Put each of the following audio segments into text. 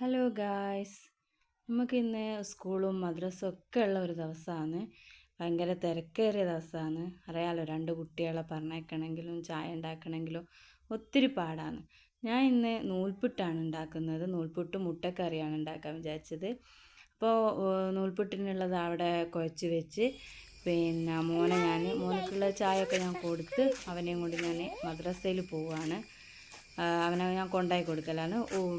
Hello guys, നമുക്കിന്ന് സ്കൂളും മദ്രസയും ഒക്കെ ഉള്ള ഒരു ദിവസമാണ്. ഭയങ്കര തിരക്കേറിയ ദിവസമാണ്. അറിയാലോ, 2 കുട്ടികളെ പറഞ്ഞേക്കണമെങ്കിലും ചായ ഉണ്ടാക്കണമെങ്കിലും ഒത്തിരി പാടാണ്. ഞാൻ ഇന്ന് നൂൽപുട്ടാണ് ഉണ്ടാക്കുന്നത്. നൂൽപുട്ടും മുട്ടക്കറിയാണ് ഉണ്ടാക്കാൻ വിചാരിച്ചത്. അപ്പോൾ നൂൽപുട്ടിനുള്ളത് അവിടെ കുഴച്ച് വെച്ച് പിന്നെ മോനക്കുള്ള ചായയൊക്കെ ഞാൻ കൊടുത്ത് അവനെയും കൊണ്ട് ഞാൻ മദ്രസയിൽ പോവുകയാണ്. അവനെ ഞാൻ കൊണ്ടായി കൊടുക്കലാണ്.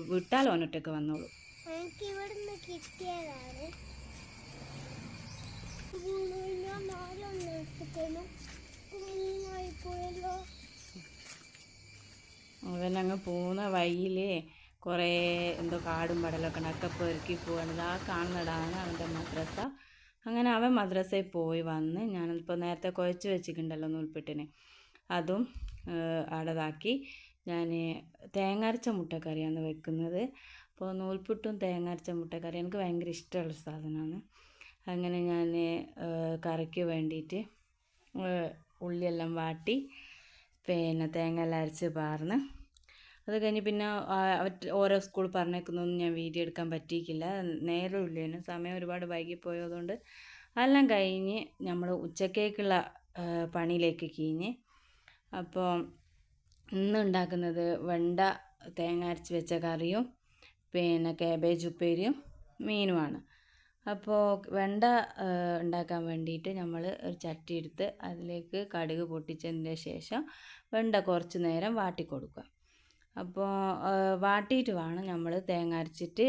വിട്ടാൽ ഓനൊറ്റക്ക് വന്നോളൂ. എനിക്ക് ഇവിടുന്ന് കിട്ടിയതാണ്. അവനങ്ങ് പോകുന്ന വഴിയിൽ കുറേ എന്തോ കാടും പടലൊക്കെ ഉണ്ട്. അതൊക്കെ പെറുക്കി പോവാണ്. ആ കാണുന്നതാണ് അവൻ്റെ മദ്രസ. അങ്ങനെ അവൻ മദ്രസയിൽ പോയി വന്ന് ഞാനിപ്പോൾ നേരത്തെ കുഴച്ച് വെച്ചിട്ടുണ്ടല്ലോ നൂൽപുട്ടിന്, അതും അടതാക്കി ഞാൻ തേങ്ങ അരച്ച മുട്ടക്കറിയാണ് വെക്കുന്നത്. അപ്പോൾ നൂൽപുട്ടും തേങ്ങ അരച്ച മുട്ടക്കറി എനിക്ക് ഭയങ്കര ഇഷ്ടമുള്ള സാധനമാണ്. അങ്ങനെ ഞാൻ കറിക്ക് വേണ്ടിയിട്ട് ഉള്ളിയെല്ലാം വാട്ടി പിന്നെ തേങ്ങ എല്ലാം അരച്ച് പാർന്ന് അത് കഴിഞ്ഞ് പിന്നെ ഓരോ സ്കൂൾ പറഞ്ഞേക്കുന്നൊന്നും ഞാൻ വീഡിയോ എടുക്കാൻ പറ്റിയിട്ടില്ല. നേരമില്ലേനു, സമയം ഒരുപാട് വൈകിപ്പോയതുകൊണ്ട് അതെല്ലാം കഴിഞ്ഞ് നമ്മൾ ഉച്ചക്കേക്കുള്ള പണിയിലേക്ക് കീഞ്ഞ്. അപ്പോൾ ഇന്ന് ഉണ്ടാക്കുന്നത് വെണ്ട തേങ്ങ അരച്ച് വെച്ച കറിയും പിന്നെ കാബേജ് ഉപ്പേരിയും മീനുമാണ്. അപ്പോൾ വെണ്ട ഉണ്ടാക്കാൻ വേണ്ടിയിട്ട് നമ്മൾ ഒരു ചട്ടി എടുത്ത് അതിലേക്ക് കടുക് പൊട്ടിച്ചതിന് ശേഷം വെണ്ട കുറച്ച് നേരം വാട്ടി കൊടുക്കുക. അപ്പോൾ വാട്ടിയിട്ട് വേണം നമ്മൾ തേങ്ങ അരച്ചിട്ട്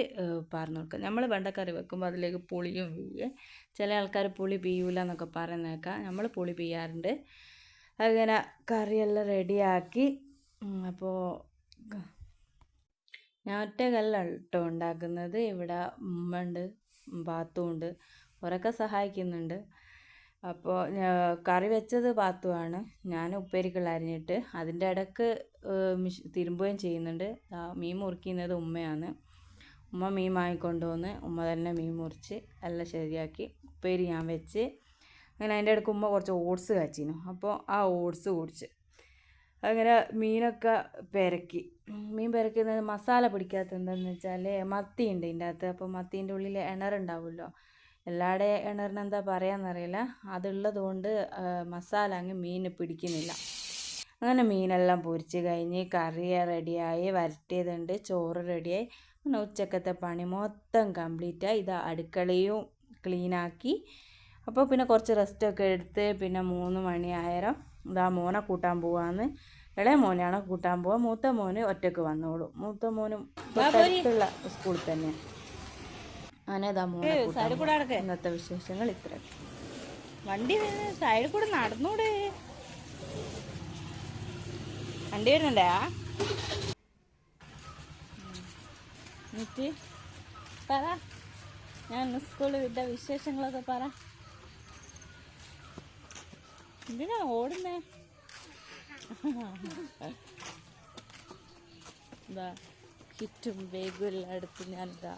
പറഞ്ഞു കൊടുക്കുക. നമ്മൾ വെണ്ടക്കറി വെക്കുമ്പോൾ അതിലേക്ക് പുളിയും വീഴുക. ചില ആൾക്കാർ പുളി പിയൂല എന്നൊക്കെ പറയുന്നേക്കാം. നമ്മൾ പുളി പിയ്യാറുണ്ട്. അങ്ങനെ കറിയെല്ലാം റെഡിയാക്കി. അപ്പോൾ ഞാൻ ഒറ്റക്കല്ല കേട്ടോ ഉണ്ടാക്കുന്നത്. ഇവിടെ ഉമ്മ ഉണ്ട്, പാത്തുണ്ട്, അവരൊക്കെ സഹായിക്കുന്നുണ്ട്. അപ്പോൾ കറി വെച്ചത് പാത്തുവാണ്. ഞാൻ ഉപ്പേരിക്കുള്ള അരിഞ്ഞിട്ട് അതിൻ്റെ ഇടയ്ക്ക് തിരുമ്പുകയും ചെയ്യുന്നുണ്ട്. മീൻ മുറിക്കുന്നത് ഉമ്മയാണ്. ഉമ്മ മീൻ വാങ്ങിക്കൊണ്ട് വന്ന് ഉമ്മ തന്നെ മീൻ മുറിച്ച് എല്ലാം ശരിയാക്കി ഉപ്പേരി ഞാൻ വെച്ച്. അങ്ങനെ അതിൻ്റെ ഇടയ്ക്ക് ഉമ്മ കുറച്ച് ഓട്സ് കാച്ചിനു. അപ്പോൾ ആ ഓട്സ് കുടിച്ച് അങ്ങനെ മീനൊക്കെ പെരക്കി. മീൻ പെരക്കുന്നത് മസാല പിടിക്കാത്ത എന്താണെന്ന് വെച്ചാൽ മത്തി ഉണ്ട് ഇതിൻ്റെ അകത്ത്. അപ്പോൾ മത്തീൻ്റെ ഉള്ളിൽ ഇണറുണ്ടാവുമല്ലോ, എല്ലാവരുടെ ഇണറിന് എന്താ പറയാമെന്നറിയില്ല. അതുള്ളത് കൊണ്ട് മസാല അങ്ങ് മീന് പിടിക്കുന്നില്ല. അങ്ങനെ മീനെല്ലാം പൊരിച്ച് കഴിഞ്ഞ് കറി റെഡിയായി, വരട്ടിയതുണ്ട്, ചോറ് റെഡിയായി. അങ്ങനെ ഉച്ചക്കത്തെ പണി മൊത്തം കംപ്ലീറ്റായി. ഇത് അടുക്കളയും ക്ലീനാക്കി. അപ്പോൾ പിന്നെ കുറച്ച് റെസ്റ്റൊക്കെ എടുത്ത് പിന്നെ 3 മണിയായാലും ഇതാ മോനെ കൂട്ടാൻ പോവാന്ന്. ഇളയ മോനെയാണ് കൂട്ടാൻ പോവുക. മൂത്ത മോന് ഒറ്റക്ക് വന്നോളും. മൂത്ത മോനും തൊട്ടടുത്തുള്ള സ്കൂളിൽ തന്നെ. അങ്ങനെ ഇതാ മോനെ കൂട്ടാൻ. ഇന്നത്തെ വിശേഷങ്ങൾ ഇത്ര. വണ്ടി സൈഡിൽ കൂടെ നടന്നൂടെ? വണ്ടി വരുന്നുണ്ടാ? എന്നിട്ട് പറ, ഞാൻ സ്കൂളിൽ വിട്ട വിശേഷങ്ങളൊക്കെ പറ. എന്തിനാ ഓടുന്നേ? ഇതാ ഹിറ്റും വേഗം എല്ലാം എടുത്ത് ഞാനിതാ